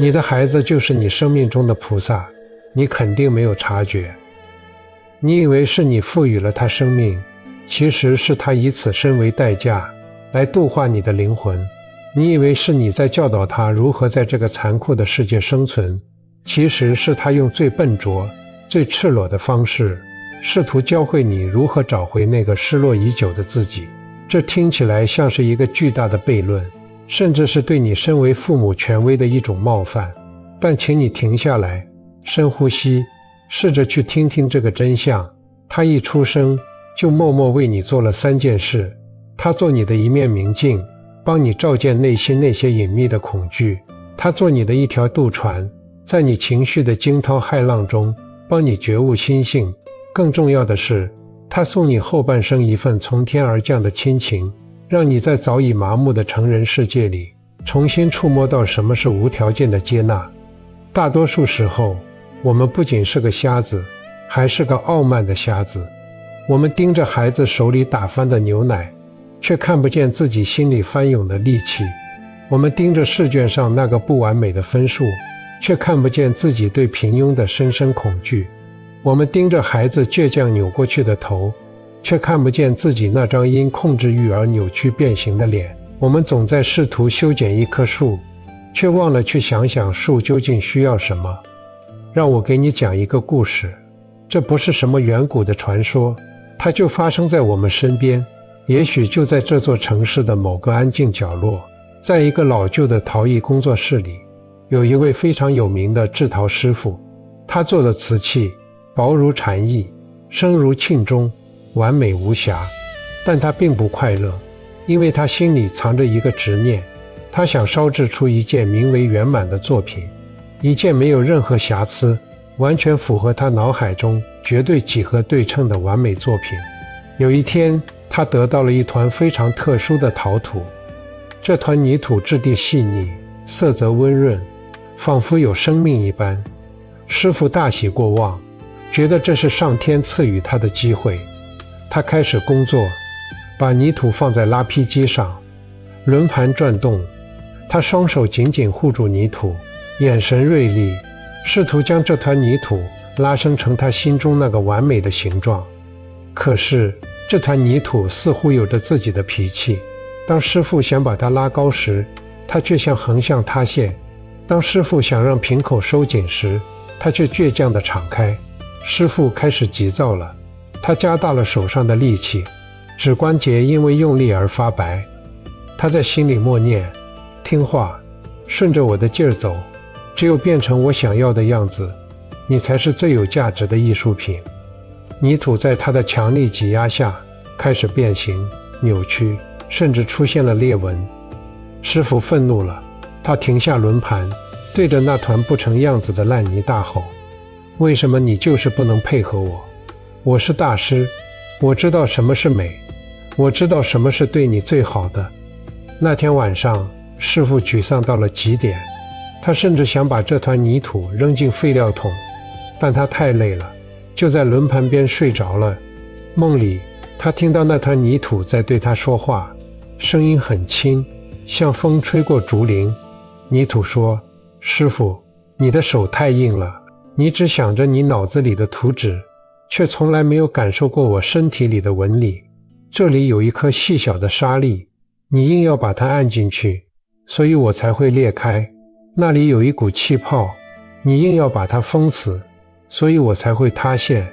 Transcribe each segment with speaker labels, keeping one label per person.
Speaker 1: 你的孩子就是你生命中的菩萨，你肯定没有察觉。你以为是你赋予了他生命，其实是他以此身为代价来度化你的灵魂。你以为是你在教导他如何在这个残酷的世界生存，其实是他用最笨拙、最赤裸的方式，试图教会你如何找回那个失落已久的自己。这听起来像是一个巨大的悖论，甚至是对你身为父母权威的一种冒犯。但请你停下来，深呼吸，试着去听听这个真相。他一出生就默默为你做了3件事。他做你的一面明镜，帮你照见内心那些隐秘的恐惧。他做你的一条渡船，在你情绪的惊涛骇浪中帮你觉悟心性。更重要的是，他送你后半生一份从天而降的亲情，让你在早已麻木的成人世界里重新触摸到什么是无条件的接纳。大多数时候，我们不仅是个瞎子，还是个傲慢的瞎子。我们盯着孩子手里打翻的牛奶，却看不见自己心里翻涌的戾气。我们盯着试卷上那个不完美的分数，却看不见自己对平庸的深深恐惧。我们盯着孩子倔强扭过去的头，却看不见自己那张因控制欲而扭曲变形的脸。我们总在试图修剪一棵树，却忘了去想想树究竟需要什么。让我给你讲一个故事，这不是什么远古的传说，它就发生在我们身边，也许就在这座城市的某个安静角落。在一个老旧的陶艺工作室里，有一位非常有名的制陶师傅，他做的瓷器薄如蝉翼，声如磬钟，完美无瑕。但他并不快乐，因为他心里藏着一个执念，他想烧制出一件名为圆满的作品，一件没有任何瑕疵，完全符合他脑海中绝对几何对称的完美作品。有一天，他得到了一团非常特殊的陶土，这团泥土质地细腻，色泽温润，仿佛有生命一般。师傅大喜过望，觉得这是上天赐予他的机会。他开始工作，把泥土放在拉坯机上，轮盘转动，他双手紧紧护住泥土，眼神锐利，试图将这团泥土拉伸成他心中那个完美的形状。可是这团泥土似乎有着自己的脾气，当师傅想把它拉高时，它却像横向塌陷；当师傅想让瓶口收紧时，它却倔强地敞开。师傅开始急躁了，他加大了手上的力气，指关节因为用力而发白。他在心里默念：听话，顺着我的劲儿走，只有变成我想要的样子，你才是最有价值的艺术品。泥土在他的强力挤压下开始变形、扭曲，甚至出现了裂纹。师傅愤怒了，他停下轮盘，对着那团不成样子的烂泥大吼：为什么你就是不能配合我？我是大师，我知道什么是美，我知道什么是对你最好的。那天晚上，师傅沮丧到了极点，他甚至想把这团泥土扔进废料桶，但他太累了，就在轮盘边睡着了。梦里，他听到那团泥土在对他说话，声音很轻，像风吹过竹林。泥土说：师傅，你的手太硬了，你只想着你脑子里的图纸，却从来没有感受过我身体里的纹理。这里有一颗细小的沙粒，你硬要把它按进去，所以我才会裂开。那里有一股气泡，你硬要把它封死，所以我才会塌陷。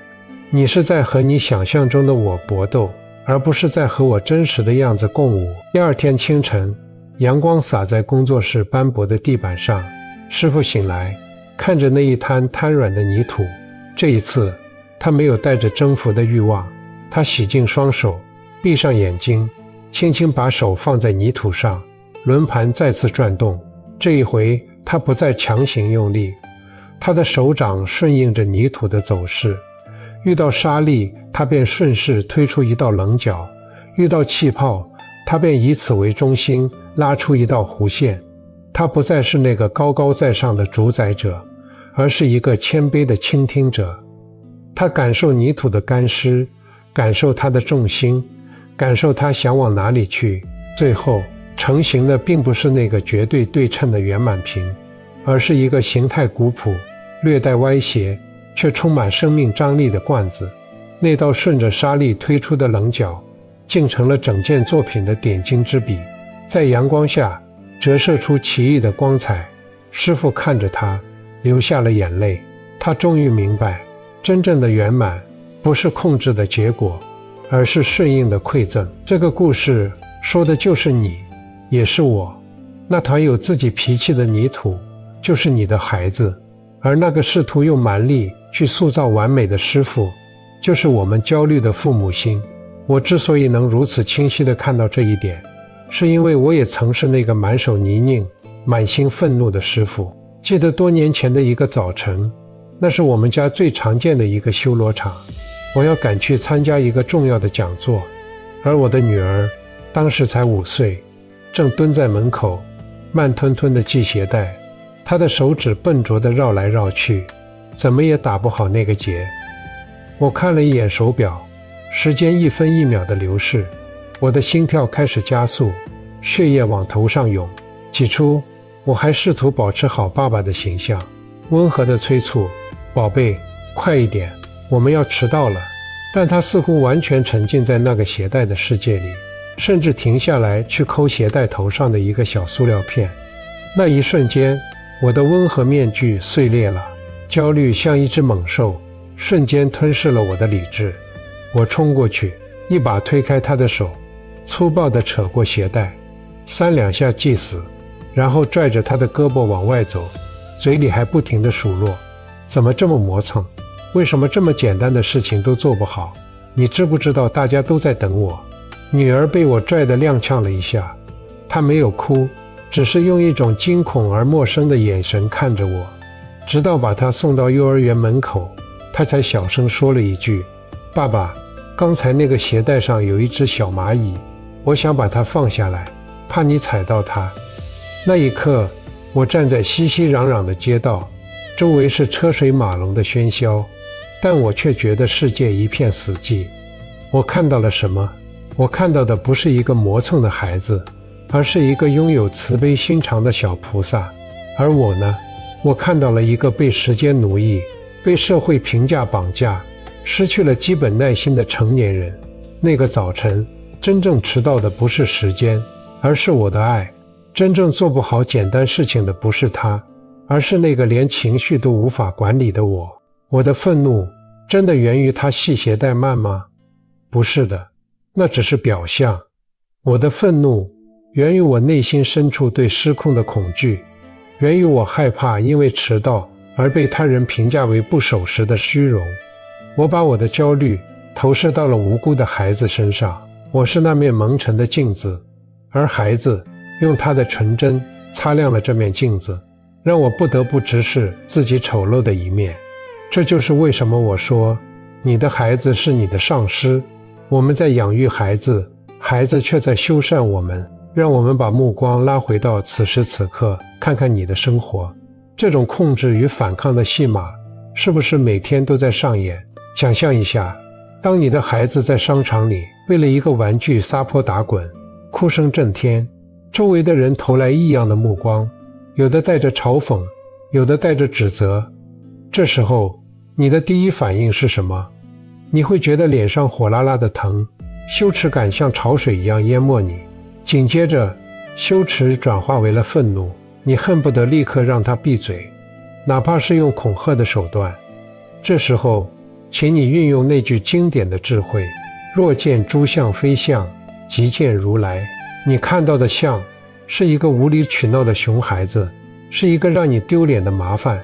Speaker 1: 你是在和你想象中的我搏斗，而不是在和我真实的样子共舞。第二天清晨，阳光洒在工作室斑驳的地板上，师傅醒来，看着那一滩瘫软的泥土。这一次，他没有带着征服的欲望，他洗净双手，闭上眼睛，轻轻把手放在泥土上，轮盘再次转动。这一回，他不再强行用力，他的手掌顺应着泥土的走势。遇到沙粒，他便顺势推出一道棱角；遇到气泡，他便以此为中心拉出一道弧线。他不再是那个高高在上的主宰者，而是一个谦卑的倾听者。他感受泥土的干湿，感受它的重心，感受它想往哪里去。最后成型的并不是那个绝对对称的圆满瓶，而是一个形态古朴、略带歪斜，却充满生命张力的罐子。那道顺着沙粒推出的棱角，竟成了整件作品的点睛之笔，在阳光下折射出奇异的光彩。师傅看着他，流下了眼泪。他终于明白，真正的圆满不是控制的结果，而是顺应的馈赠。这个故事说的就是你，也是我。那团有自己脾气的泥土，就是你的孩子，而那个试图用蛮力去塑造完美的师傅，就是我们焦虑的父母心。我之所以能如此清晰地看到这一点，是因为我也曾是那个满手泥泞、满心愤怒的师傅。记得多年前的一个早晨，那是我们家最常见的一个修罗场，我要赶去参加一个重要的讲座，而我的女儿当时才5岁，正蹲在门口慢吞吞地系鞋带，她的手指笨拙地绕来绕去，怎么也打不好那个结。我看了一眼手表，时间1分1秒的流逝，我的心跳开始加速，血液往头上涌。起初我还试图保持好爸爸的形象，温和地催促，宝贝，快一点，我们要迟到了。但他似乎完全沉浸在那个鞋带的世界里，甚至停下来去抠鞋带头上的一个小塑料片。那一瞬间，我的温和面具碎裂了，焦虑像一只猛兽，瞬间吞噬了我的理智。我冲过去，一把推开他的手，粗暴地扯过鞋带，3两下系死，然后拽着他的胳膊往外走，嘴里还不停地数落，怎么这么磨蹭，为什么这么简单的事情都做不好，你知不知道大家都在等我。女儿被我拽得踉跄了一下，她没有哭，只是用一种惊恐而陌生的眼神看着我，直到把她送到幼儿园门口，她才小声说了一句，爸爸，刚才那个鞋带上有一只小蚂蚁，我想把它放下来，怕你踩到它。那一刻，我站在熙熙攘攘的街道，周围是车水马龙的喧嚣，但我却觉得世界一片死寂。我看到了什么？我看到的不是一个磨蹭的孩子，而是一个拥有慈悲心肠的小菩萨。而我呢？我看到了一个被时间奴役、被社会评价绑架、失去了基本耐心的成年人。那个早晨，真正迟到的不是时间，而是我的爱。真正做不好简单事情的不是他，而是那个连情绪都无法管理的我。我的愤怒真的源于他系鞋带慢吗？不是的，那只是表象。我的愤怒源于我内心深处对失控的恐惧，源于我害怕因为迟到而被他人评价为不守时的虚荣。我把我的焦虑投射到了无辜的孩子身上，我是那面蒙尘的镜子，而孩子用他的纯真擦亮了这面镜子，让我不得不直视自己丑陋的一面。这就是为什么我说，你的孩子是你的上师。我们在养育孩子，孩子却在修缮我们。让我们把目光拉回到此时此刻，看看你的生活。这种控制与反抗的戏码，是不是每天都在上演？想象一下，当你的孩子在商场里为了一个玩具撒泼打滚，哭声震天，周围的人投来异样的目光，有的带着嘲讽，有的带着指责。这时候，你的第一反应是什么？你会觉得脸上火辣辣的疼，羞耻感像潮水一样淹没你。紧接着，羞耻转化为了愤怒，你恨不得立刻让他闭嘴，哪怕是用恐吓的手段。这时候，请你运用那句经典的智慧：若见诸相非相，即见如来。你看到的相，是一个无理取闹的熊孩子，是一个让你丢脸的麻烦。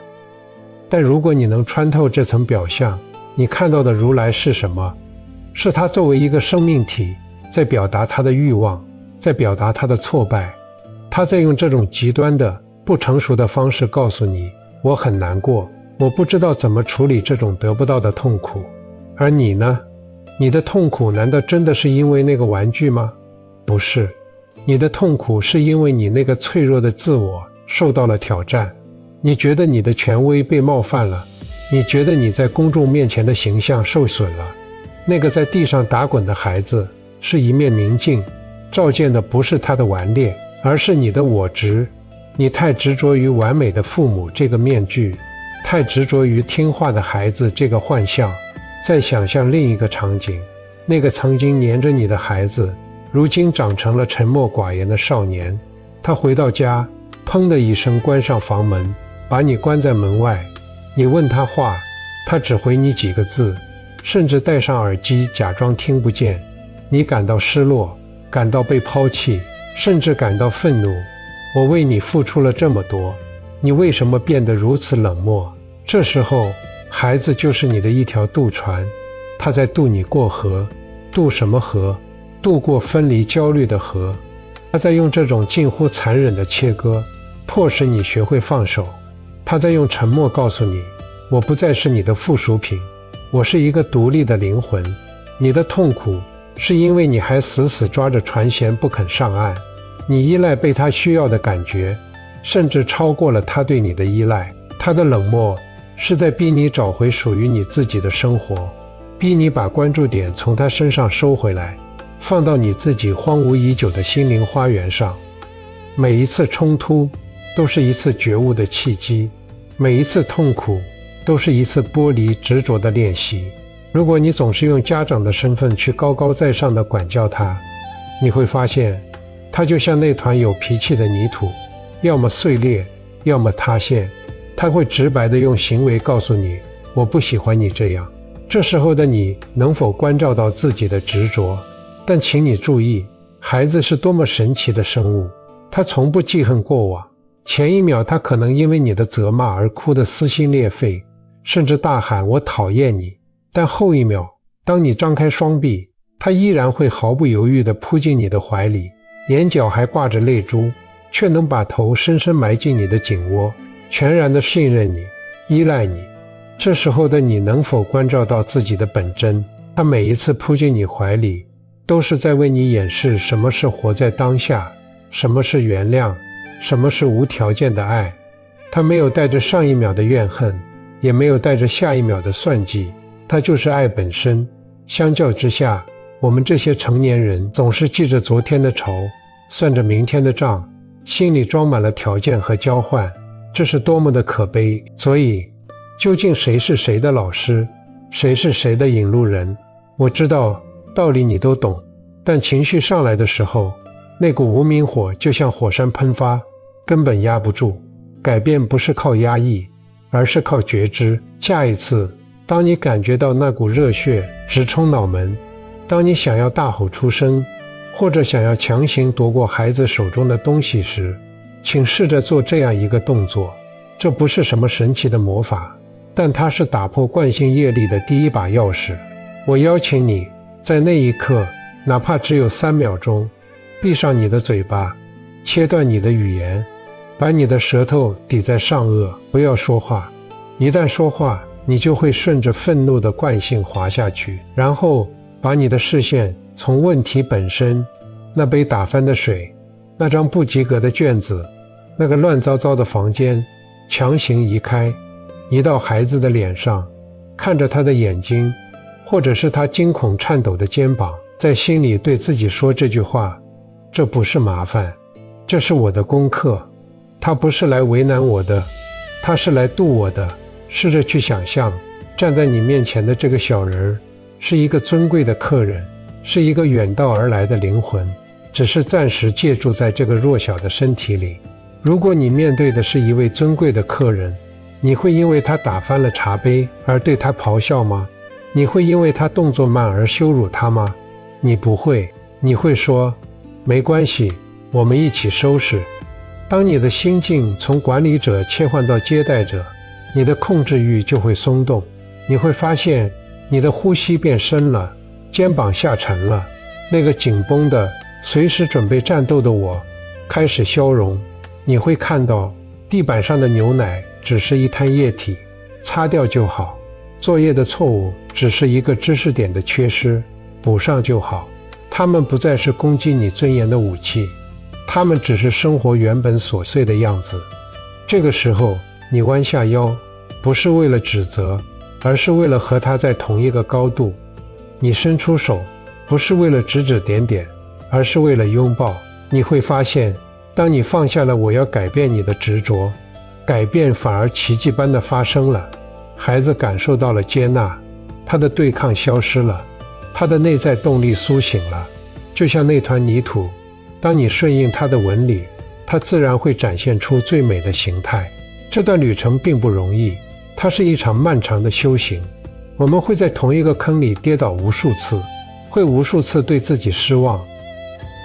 Speaker 1: 但如果你能穿透这层表象，你看到的如来是什么？是他作为一个生命体，在表达他的欲望，在表达他的挫败。他在用这种极端的、不成熟的方式告诉你，我很难过，我不知道怎么处理这种得不到的痛苦。而你呢？你的痛苦难道真的是因为那个玩具吗？不是，你的痛苦是因为你那个脆弱的自我受到了挑战。你觉得你的权威被冒犯了，你觉得你在公众面前的形象受损了。那个在地上打滚的孩子是一面明镜，照见的不是他的顽劣，而是你的我执。你太执着于完美的父母这个面具，太执着于听话的孩子这个幻象。再想象另一个场景，那个曾经黏着你的孩子，如今长成了沉默寡言的少年。他回到家，砰的一声关上房门，把你关在门外。你问他话，他只回你几个字，甚至戴上耳机假装听不见。你感到失落，感到被抛弃，甚至感到愤怒。我为你付出了这么多，你为什么变得如此冷漠？这时候，孩子就是你的一条渡船，他在渡你过河。渡什么河？渡过分离焦虑的河。他在用这种近乎残忍的切割，迫使你学会放手。他在用沉默告诉你，我不再是你的附属品，我是一个独立的灵魂。你的痛苦是因为你还死死抓着船舷不肯上岸，你依赖被他需要的感觉，甚至超过了他对你的依赖。他的冷漠是在逼你找回属于你自己的生活，逼你把关注点从他身上收回来，放到你自己荒芜已久的心灵花园上。每一次冲突都是一次觉悟的契机，每一次痛苦都是一次剥离执着的练习。如果你总是用家长的身份去高高在上地管教他，你会发现他就像那团有脾气的泥土，要么碎裂，要么塌陷。他会直白地用行为告诉你，我不喜欢你这样。这时候的你能否关照到自己的执着？但请你注意，孩子是多么神奇的生物，他从不记恨过往。前一秒他可能因为你的责骂而哭得撕心裂肺，甚至大喊我讨厌你，但后一秒当你张开双臂，他依然会毫不犹豫地扑进你的怀里，眼角还挂着泪珠，却能把头深深埋进你的颈窝，全然地信任你，依赖你。这时候的你能否关照到自己的本真？他每一次扑进你怀里，都是在为你演示什么是活在当下，什么是原谅，什么是无条件的爱。他没有带着上一秒的怨恨，也没有带着下一秒的算计，他就是爱本身。相较之下，我们这些成年人总是记着昨天的仇，算着明天的账，心里装满了条件和交换，这是多么的可悲。所以究竟谁是谁的老师，谁是谁的引路人？我知道道理你都懂，但情绪上来的时候，那股无名火就像火山喷发，根本压不住。改变不是靠压抑，而是靠觉知。下一次当你感觉到那股热血直冲脑门，当你想要大吼出声，或者想要强行夺过孩子手中的东西时，请试着做这样一个动作。这不是什么神奇的魔法，但它是打破惯性业力的第一把钥匙。我邀请你在那一刻，哪怕只有3秒钟，闭上你的嘴巴，切断你的语言，把你的舌头抵在上颚，不要说话。一旦说话，你就会顺着愤怒的惯性滑下去，然后把你的视线从问题本身，那杯打翻的水，那张不及格的卷子，那个乱糟糟的房间，强行移开，移到孩子的脸上，看着他的眼睛，或者是他惊恐颤抖的肩膀，在心里对自己说这句话：这不是麻烦，这是我的功课。他不是来为难我的，他是来渡我的。试着去想象，站在你面前的这个小人是一个尊贵的客人，是一个远道而来的灵魂，只是暂时借住在这个弱小的身体里。如果你面对的是一位尊贵的客人，你会因为他打翻了茶杯而对他咆哮吗？你会因为他动作慢而羞辱他吗？你不会，你会说，没关系，我们一起收拾。当你的心境从管理者切换到接待者，你的控制欲就会松动，你会发现你的呼吸变深了，肩膀下沉了，那个紧绷的随时准备战斗的我开始消融。你会看到地板上的牛奶只是一滩液体，擦掉就好。作业的错误只是一个知识点的缺失，补上就好。它们不再是攻击你尊严的武器，它们只是生活原本琐碎的样子。这个时候你弯下腰，不是为了指责，而是为了和他在同一个高度。你伸出手，不是为了指指点点，而是为了拥抱。你会发现当你放下了我要改变你的执着，改变反而奇迹般的发生了。孩子感受到了接纳，他的对抗消失了，他的内在动力苏醒了。就像那团泥土，当你顺应他的纹理，它自然会展现出最美的形态。这段旅程并不容易，它是一场漫长的修行。我们会在同一个坑里跌倒无数次，会无数次对自己失望，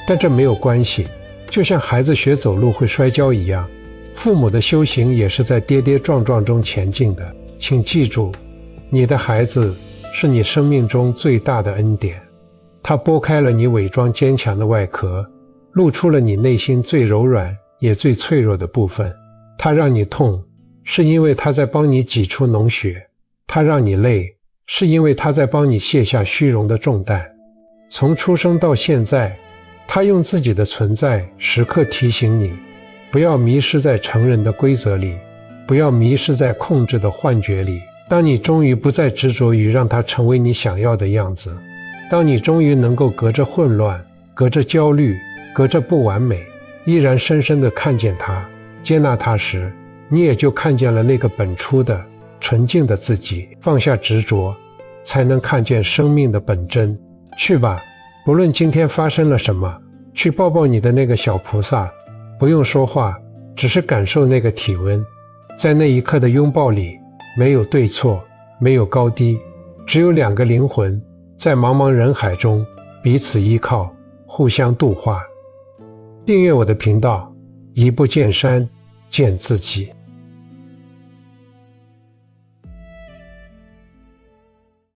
Speaker 1: 但这没有关系。就像孩子学走路会摔跤一样，父母的修行也是在跌跌撞撞中前进的。请记住，你的孩子是你生命中最大的恩典。他剥开了你伪装坚强的外壳，露出了你内心最柔软也最脆弱的部分。他让你痛，是因为他在帮你挤出脓血；他让你累，是因为他在帮你卸下虚荣的重担。从出生到现在，他用自己的存在时刻提醒你，不要迷失在成人的规则里，不要迷失在控制的幻觉里。当你终于不再执着于让他成为你想要的样子，当你终于能够隔着混乱，隔着焦虑，隔着不完美，依然深深地看见他，接纳他时，你也就看见了那个本初的纯净的自己。放下执着，才能看见生命的本真。去吧，不论今天发生了什么，去抱抱你的那个小菩萨，不用说话，只是感受那个体温。在那一刻的拥抱里，没有对错，没有高低，只有两个灵魂在茫茫人海中彼此依靠，互相度化。订阅我的频道，一步见山，见自己。